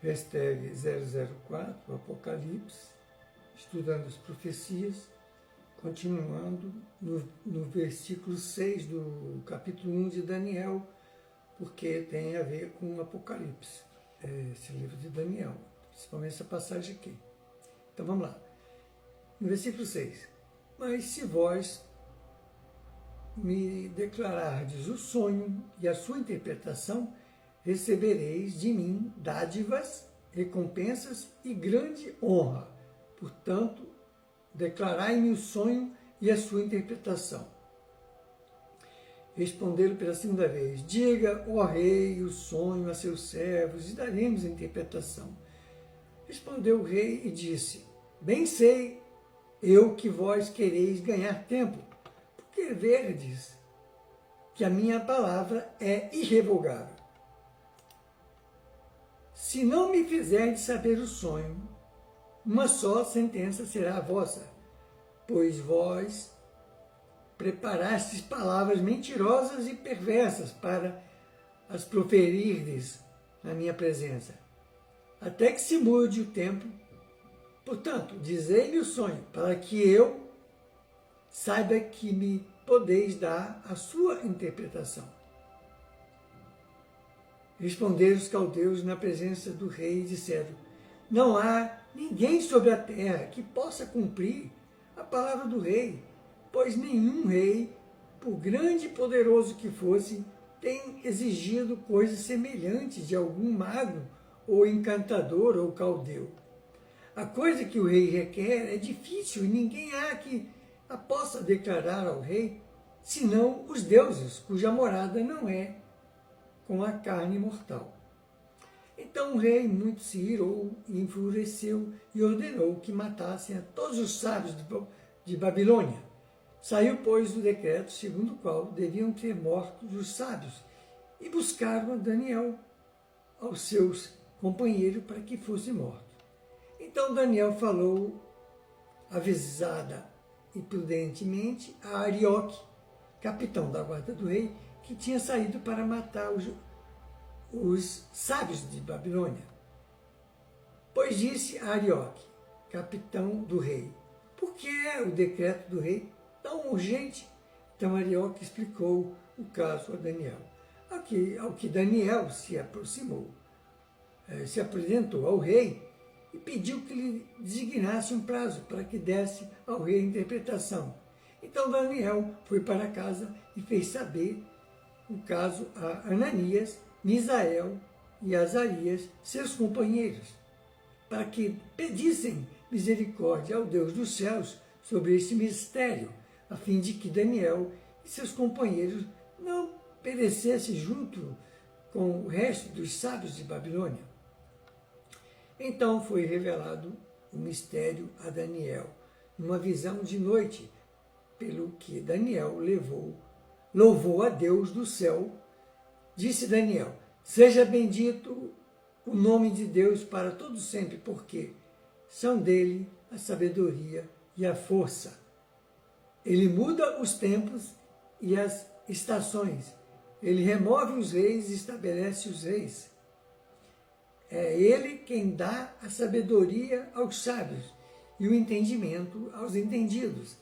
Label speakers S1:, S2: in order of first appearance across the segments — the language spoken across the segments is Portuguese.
S1: hashtag 004, Apocalipse, estudando as profecias, continuando no versículo 6 do capítulo 1 de Daniel, porque tem a ver com o Apocalipse, esse livro de Daniel, principalmente essa passagem aqui. Então vamos lá. No versículo 6. Mas se vós me declarardes o sonho e a sua interpretação, recebereis de mim dádivas, recompensas e grande honra. Portanto, declarai-me o sonho e a sua interpretação. Responderam pela segunda vez: diga, ó rei, o sonho a seus servos e daremos a interpretação. Respondeu o rei e disse: bem sei eu que vós quereis ganhar tempo, porque verdes que a minha palavra é irrevogável. Se não me fizerdes saber o sonho, uma só sentença será a vossa, pois vós preparastes palavras mentirosas e perversas para as proferirdes na minha presença, até que se mude o tempo. Portanto, dizei-me o sonho, para que eu saiba que me podeis dar a sua interpretação. Responderam os caldeus na presença do rei e disseram: não há ninguém sobre a terra que possa cumprir a palavra do rei, pois nenhum rei, por grande e poderoso que fosse, tem exigido coisas semelhantes de algum mago ou encantador ou caldeu. A coisa que o rei requer é difícil e ninguém há que a possa declarar ao rei, senão os deuses, cuja morada não é com a carne mortal. Então o rei muito se irou e enfureceu e ordenou que matassem a todos os sábios de Babilônia. Saiu, pois, o decreto segundo o qual deviam ter mortos os sábios, e buscaram a Daniel, aos seus companheiros, para que fosse morto. Então Daniel falou avisada e prudentemente a Arioque, capitão da guarda do rei, que tinha saído para matar os sábios de Babilônia. Pois disse a Arioque, capitão do rei: por que é o decreto do rei tão urgente? Então Arioque explicou o caso a Daniel. Ao que Daniel se apresentou ao rei e pediu que lhe designasse um prazo para que desse ao rei a interpretação. Então Daniel foi para casa e fez saber o caso a Ananias, Misael e Azarias, seus companheiros, para que pedissem misericórdia ao Deus dos céus sobre este mistério, a fim de que Daniel e seus companheiros não perecessem junto com o resto dos sábios de Babilônia. Então foi revelado o mistério a Daniel, numa visão de noite, pelo que Daniel louvou a Deus do céu. Disse Daniel: seja bendito o nome de Deus para todo sempre, porque são dele a sabedoria e a força. Ele muda os tempos e as estações. Ele remove os reis e estabelece os reis. É ele quem dá a sabedoria aos sábios e o entendimento aos entendidos.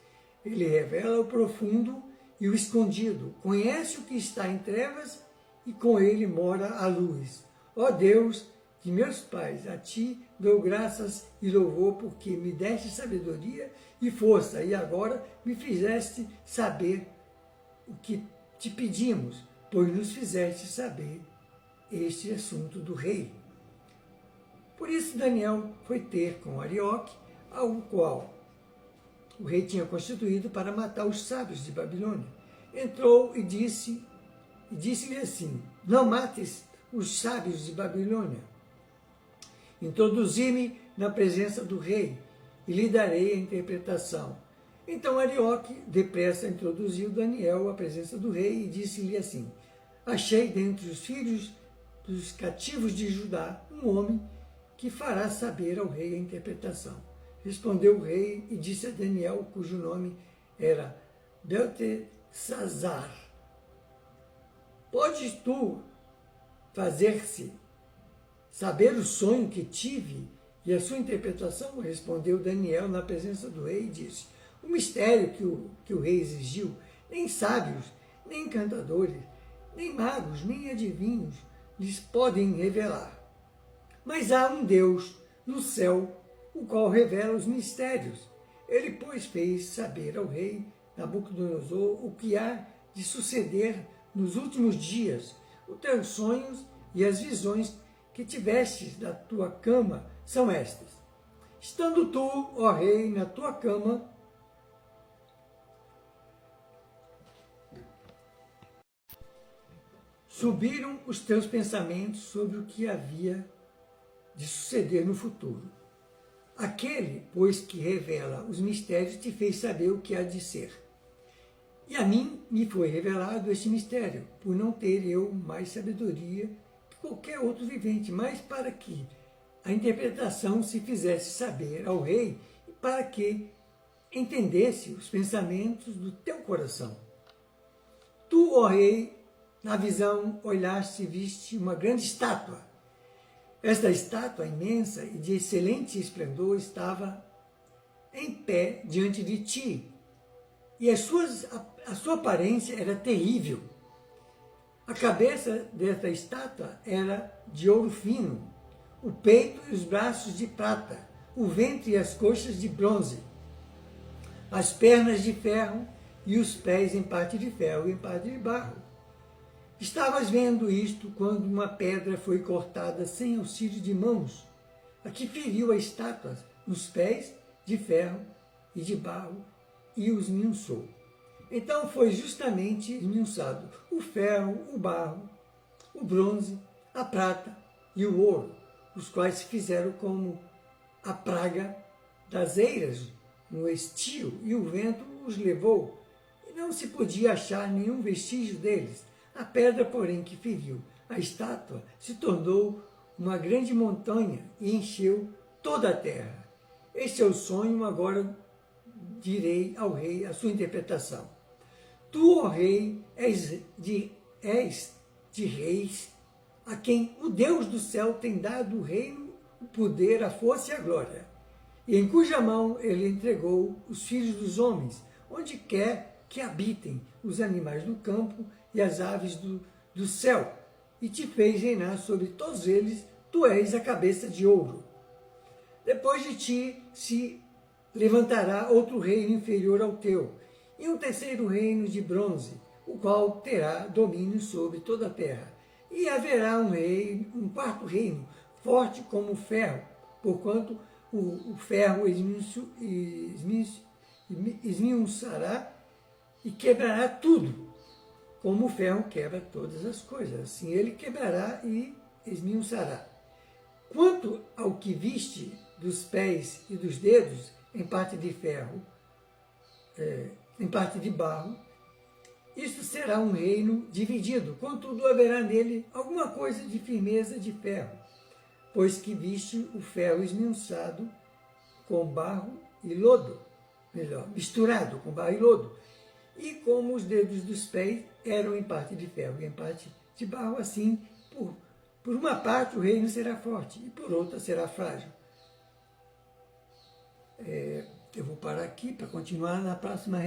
S1: Ele revela o profundo e o escondido, conhece o que está em trevas e com ele mora a luz. Ó Deus de meus pais, a ti dou graças e louvor, porque me deste sabedoria e força, e agora me fizeste saber o que te pedimos, pois nos fizeste saber este assunto do rei. Por isso Daniel foi ter com Arioque, ao qual o rei tinha constituído para matar os sábios de Babilônia. Entrou e disse-lhe assim: não mates os sábios de Babilônia. Introduzi-me na presença do rei e lhe darei a interpretação. Então Arioque depressa introduziu Daniel à presença do rei e disse-lhe assim: achei dentre os filhos dos cativos de Judá um homem que fará saber ao rei a interpretação. Respondeu o rei e disse a Daniel, cujo nome era Beltesazar: podes tu fazer-se saber o sonho que tive e a sua interpretação, respondeu Daniel na presença do rei e disse: o mistério que o rei exigiu, nem sábios, nem encantadores, nem magos, nem adivinhos lhes podem revelar. Mas há um Deus no céu, o qual revela os mistérios. Ele, pois, fez saber ao rei Nabucodonosor o que há de suceder nos últimos dias. Os teus sonhos e as visões que tivestes da tua cama são estas. Estando tu, ó rei, na tua cama, subiram os teus pensamentos sobre o que havia de suceder no futuro. Aquele, pois, que revela os mistérios, te fez saber o que há de ser. E a mim me foi revelado este mistério, por não ter eu mais sabedoria que qualquer outro vivente, mas para que a interpretação se fizesse saber ao rei e para que entendesse os pensamentos do teu coração. Tu, ó rei, na visão olhaste e viste uma grande estátua. Esta estátua imensa e de excelente esplendor estava em pé diante de ti, e a sua aparência era terrível. A cabeça desta estátua era de ouro fino, o peito e os braços de prata, o ventre e as coxas de bronze, as pernas de ferro e os pés em parte de ferro e em parte de barro. Estavas vendo isto quando uma pedra foi cortada sem auxílio de mãos, a que feriu a estátua nos pés de ferro e de barro e os esmiuçou. Então foi justamente esmiuçado o ferro, o barro, o bronze, a prata e o ouro, os quais se fizeram como a praga das eiras no estio, e o vento os levou, e não se podia achar nenhum vestígio deles. A pedra, porém, que feriu a estátua se tornou uma grande montanha e encheu toda a terra. Este é o sonho, agora direi ao rei a sua interpretação. Tu, ó rei, és de reis, a quem o Deus do céu tem dado o reino, o poder, a força e a glória, e em cuja mão ele entregou os filhos dos homens, onde quer que habitem os animais do campo e as aves do céu, e te fez reinar sobre todos eles. Tu és a cabeça de ouro. Depois de ti se levantará outro reino inferior ao teu, e um terceiro reino de bronze, o qual terá domínio sobre toda a terra. E haverá um quarto reino, forte como o ferro, porquanto o ferro esmiuçará e quebrará tudo, como o ferro quebra todas as coisas. Assim ele quebrará e esmiuçará. Quanto ao que viste dos pés e dos dedos, em parte de ferro, em parte de barro, isto será um reino dividido, contudo haverá nele alguma coisa de firmeza de ferro, pois que viste o ferro esmiuçado com barro e lodo, misturado com barro e lodo, e como os dedos dos pés eram em parte de ferro e em parte de barro, assim, por uma parte o reino será forte e por outra será frágil. Eu vou parar aqui para continuar na próxima